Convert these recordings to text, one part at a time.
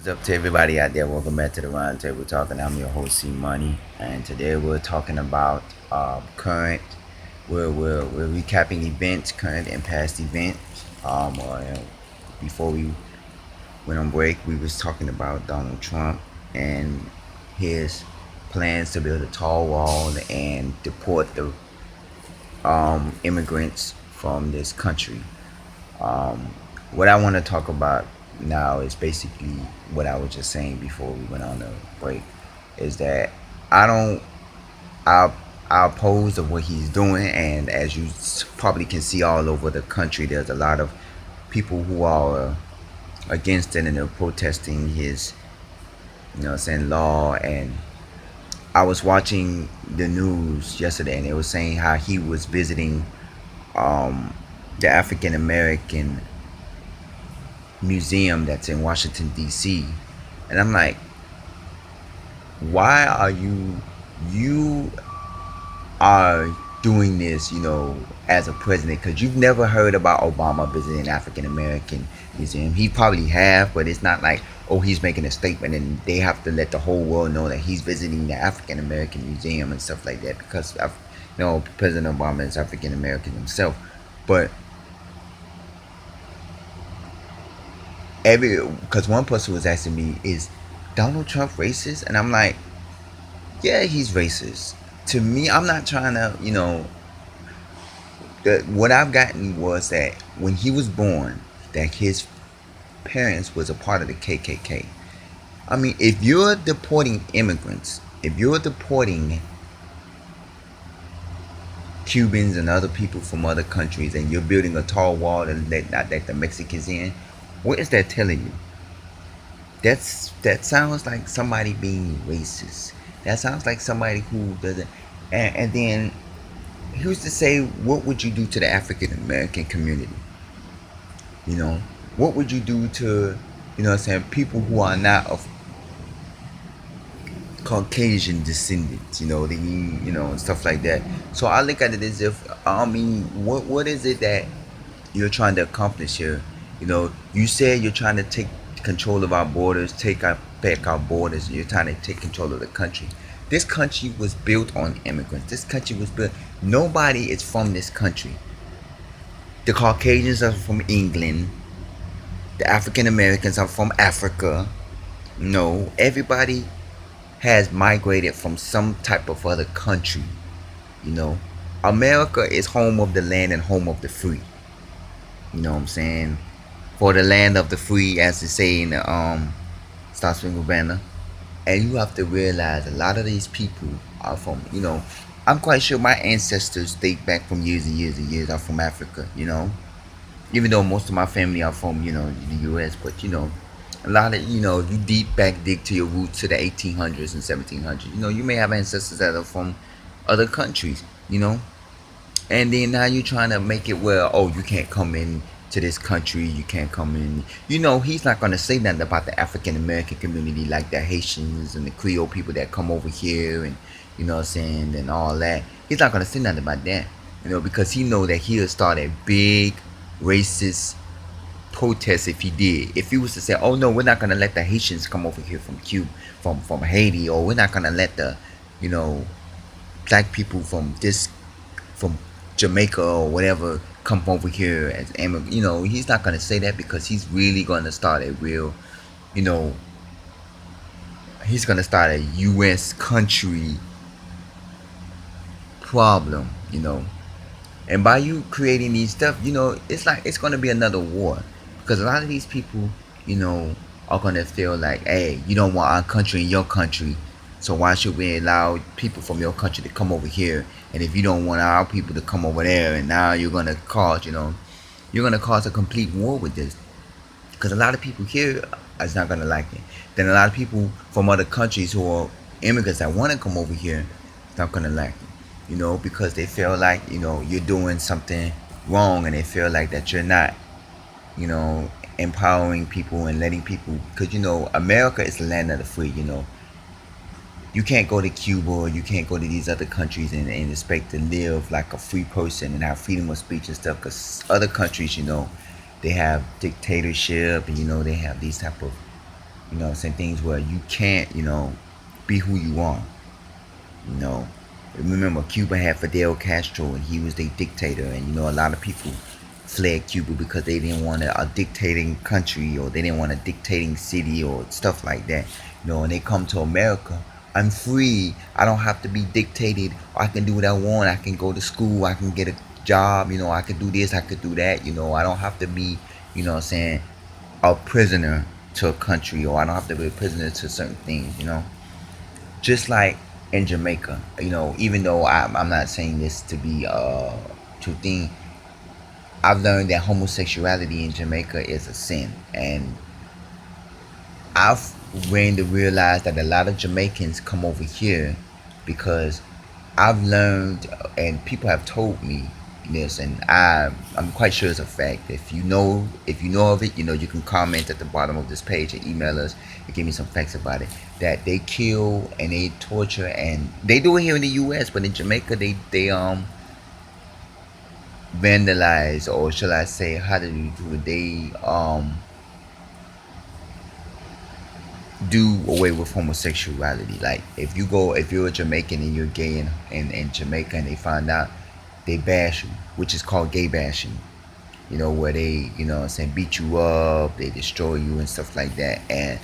What's up to everybody out there? Welcome back to the Round Table Talking. I'm your host, C Money, and today we're talking about current. We're recapping events, current and past events. Before we went on break, we was talking about Donald Trump and his plans to build a tall wall and deport the immigrants from this country. Um, what I want to talk about now is basically what I was just saying before we went on the break. Is that I don't I I oppose of what he's doing, and as you probably can see all over the country, there's a lot of people who are against it and they're protesting his, saying law. And I was watching the news yesterday, and they were saying how he was visiting um, the African American museum that's in Washington D.C. And I'm like, why are you are doing this, as a president? Because you've never heard about Obama visiting African American museum. He probably have, but it's not like, oh, he's making a statement and they have to let the whole world know that he's visiting the African American museum and stuff like that. Because President Obama is African American himself. But because one person was asking me, is Donald Trump racist? And I'm like, yeah, he's racist. To me, I'm not trying to, what I've gotten was that when he was born, that his parents was a part of the KKK. I mean, if you're deporting immigrants, if you're deporting Cubans and other people from other countries, and you're building a tall wall to not let the Mexicans in, what is that telling you? That sounds like somebody being racist. That sounds like somebody who doesn't. And then who's to say what would you do to the African American community? What would you do to people who are not of Caucasian descendants? And stuff like that. So I look at it as if, I mean, what is it that you're trying to accomplish here? You said you're trying to take control of our borders, back our borders. You're trying to take control of the country. This country was built on immigrants. This country was built. Nobody is from this country. The Caucasians are from England. The African Americans are from Africa. No, everybody has migrated from some type of other country. You know, America is home of the land and home of the free. You know what I'm saying? For the land of the free, as they say in the Star Spangled Banner. And you have to realize a lot of these people are from, I'm quite sure my ancestors date back from years and years and years are from Africa. Even though most of my family are from, the US, but a lot of, you dig to your roots to the 1800s and 1700s. You may have ancestors that are from other countries. And then now you're trying to make it where, oh, you can't come in to this country, you can't come in. He's not going to say nothing about the African American community, like the Haitians and the Creole people that come over here, and what I'm saying, and all that. He's not going to say nothing about that, because he know that he'll start a big racist protest if he did. If he was to say, oh no, we're not going to let the Haitians come over here from Cuba, from Haiti, or we're not going to let the you know black people from Jamaica or whatever come over here as immigrants. He's not gonna say that, because he's really gonna start a real, you know, he's gonna start a U.S. country problem. And by you creating these stuff, it's like it's gonna be another war, because a lot of these people, you know, are gonna feel like, hey, you don't want our country in your country, so why should we allow people from your country to come over here? And if you don't want our people to come over there, and now you're gonna cause a complete war with this, because a lot of people here is not gonna like it. Then a lot of people from other countries who are immigrants that want to come over here, not gonna like it. Because they feel like you're doing something wrong, and they feel like that you're not, empowering people and letting people. Because America is the land of the free. You can't go to Cuba, or you can't go to these other countries and expect to live like a free person and have freedom of speech and stuff. Because other countries, they have dictatorship, and they have these type of Some things where you can't, be who you are. You know, remember Cuba had Fidel Castro, and he was the dictator, and a lot of people fled Cuba because they didn't want a dictating country, or they didn't want a dictating city or stuff like that. And they come to America. I'm free. I don't have to be dictated. I can do what I want. I can go to school. I can get a job. I could do this. I could do that. I don't have to be, what I'm saying, a prisoner to a country, or I don't have to be a prisoner to certain things. Just like in Jamaica, even though I'm not saying this to be to thing, I've learned that homosexuality in Jamaica is a sin, and I've learned to realize that a lot of Jamaicans come over here because I've learned, and people have told me this, and I'm quite sure it's a fact. If you know of it, you can comment at the bottom of this page and email us and give me some facts about it. That they kill and they torture, and they do it here in the U.S., but in Jamaica they vandalize, or shall I say, how do you do it? They do away with homosexuality. Like if you're a Jamaican and you're gay in Jamaica and they find out, they bash you, which is called gay bashing. Where they, what I'm saying, beat you up, they destroy you and stuff like that. And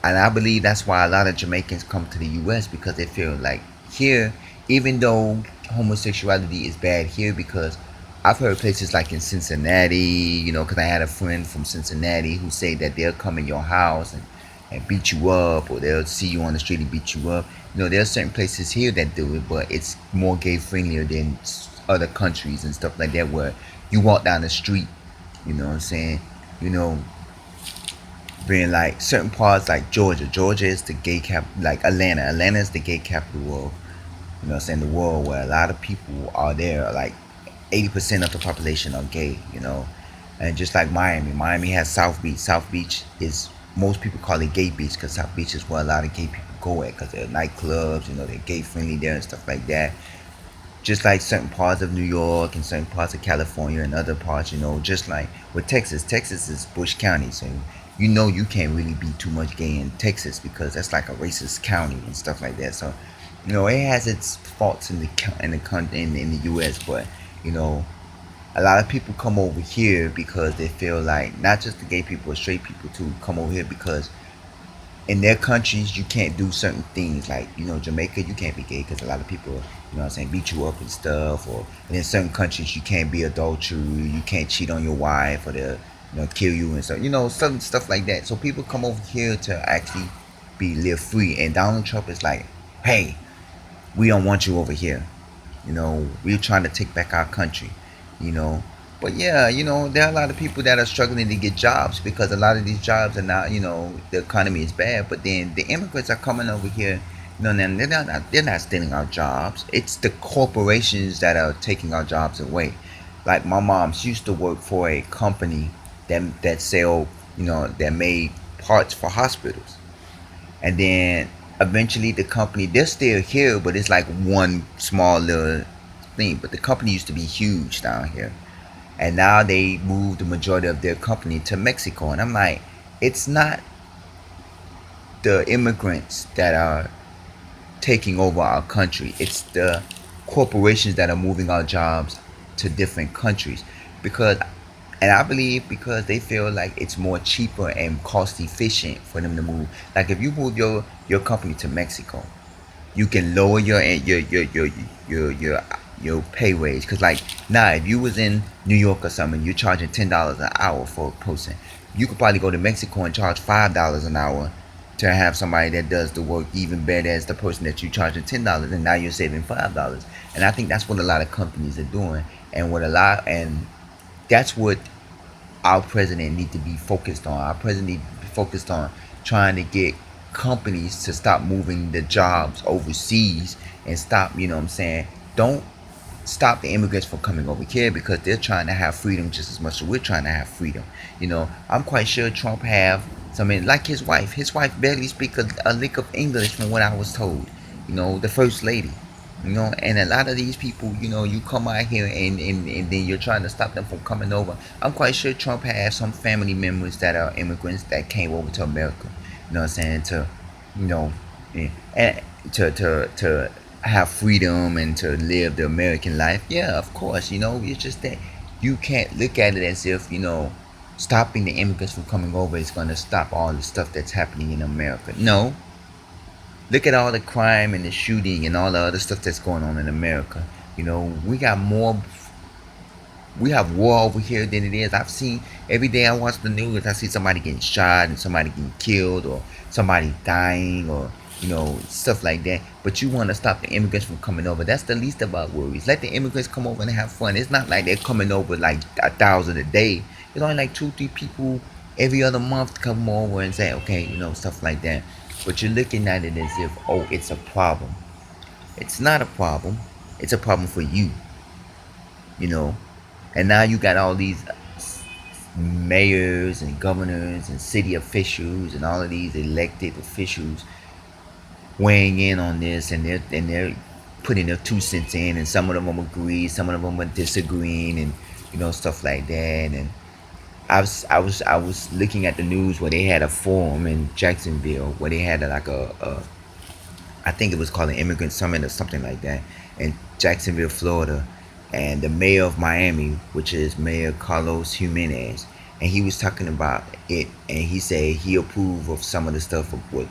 I believe that's why a lot of Jamaicans come to the US, because they feel like here, even though homosexuality is bad here, because I've heard places like in Cincinnati, because I had a friend from Cincinnati who said that they'll come in your house and beat you up, or they'll see you on the street and beat you up. There are certain places here that do it, but it's more gay friendlier than other countries and stuff like that, where you walk down the street, what I'm saying, you know, being like certain parts like Georgia. Georgia is the gay cap, like Atlanta. Atlanta is the gay capital of, what I'm saying, the world, where a lot of people are there. Like 80% of the population are gay. And just like Miami has South Beach. South Beach is, most people call it gay beach, because South Beach is where a lot of gay people go at, because they're nightclubs, they're gay friendly there and stuff like that. Just like certain parts of New York and certain parts of California and other parts, just like with Texas. Texas is Bush County, so you can't really be too much gay in Texas, because that's like a racist county and stuff like that. So it has its faults in the U.S., but a lot of people come over here because they feel like, not just the gay people, straight people too, come over here because in their countries you can't do certain things. Like Jamaica, you can't be gay because a lot of people, what I'm saying, beat you up and stuff. Or and in certain countries you can't be adultery, you can't cheat on your wife, or they'll kill you and stuff. Some stuff like that. So people come over here to actually live free. And Donald Trump is like, hey, we don't want you over here. We're trying to take back our country. you know. But yeah, there are a lot of people that are struggling to get jobs because a lot of these jobs are not, the economy is bad. But then the immigrants are coming over here, and they're not stealing our jobs. It's the corporations that are taking our jobs away. Like my mom, she used to work for a company that sell, that made parts for hospitals, and then eventually the company, they're still here, but it's like one small little thing. But the company used to be huge down here, and now they moved the majority of their company to Mexico. And I'm like, it's not the immigrants that are taking over our country, it's the corporations that are moving our jobs to different countries. Because, and I believe because they feel like it's more cheaper and cost efficient for them to move. Like if you move your company to Mexico, you can lower your pay wage. Because like now, if you was in New York or something, you're charging $10 an hour for a person. You could probably go to Mexico and charge $5 an hour to have somebody that does the work even better as the person that you charging $10, and now you're saving $5. And I think that's what a lot of companies are doing, and that's what our president need to be focused on. Our president need to be focused on trying to get companies to stop moving the jobs overseas and stop, what I'm saying, don't stop the immigrants from coming over here, because they're trying to have freedom just as much as we're trying to have freedom. I'm quite sure Trump have something like his wife. His wife barely speaks a lick of English from what I was told. The first lady. And a lot of these people, you come out here and then you're trying to stop them from coming over. I'm quite sure Trump has some family members that are immigrants that came over to America. You know what I'm saying? To, you know, and to have freedom and to live the American life. Yeah, of course. It's just that you can't look at it as if stopping the immigrants from coming over is going to stop all the stuff that's happening in America. No, look at all the crime and the shooting and all the other stuff that's going on in America. We got more. We have war over here than it is. I've seen every day I watch the news. I see somebody getting shot and somebody getting killed or somebody dying or stuff like that. But you want to stop the immigrants from coming over. That's the least of our worries. Let the immigrants come over and have fun. It's not like they're coming over like 1,000 a day. It's only like 2, 3 people every other month come over and say, okay, stuff like that. But you're looking at it as if, oh, it's a problem. It's not a problem. It's a problem for you. You know. And now you got all these mayors and governors and city officials and all of these elected officials weighing in on this, and they're putting their 2 cents in, and some of them agree, some of them are disagreeing, and stuff like that. And I was looking at the news where they had a forum in Jacksonville where they had like a I think it was called an immigrant summit or something like that in Jacksonville, Florida, and the mayor of Miami, which is Mayor Carlos Jimenez, and he was talking about it, and he said he approved of some of the stuff of what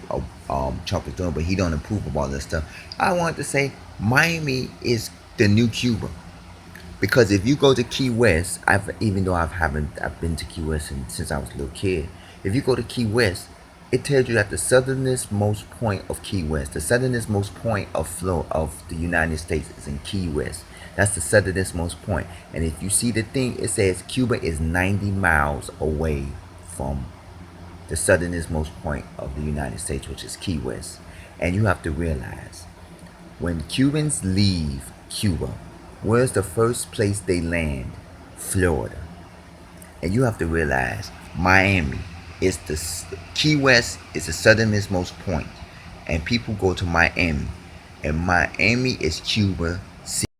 Trump is doing, but he don't approve of all this stuff. I wanted to say Miami is the new Cuba. Because if you go to Key West, even though I've been to Key West since I was a little kid. If you go to Key West, it tells you that the southernmost most point of Key West, the southernmost most point of the United States is in Key West. That's the southernmost most point. And if you see the thing, it says Cuba is 90 miles away from the southernmost most point of the United States, which is Key West. And you have to realize, when Cubans leave Cuba, where's the first place they land? Florida. And you have to realize Miami is Key West is the southernmost point, and people go to Miami, and Miami is Cuba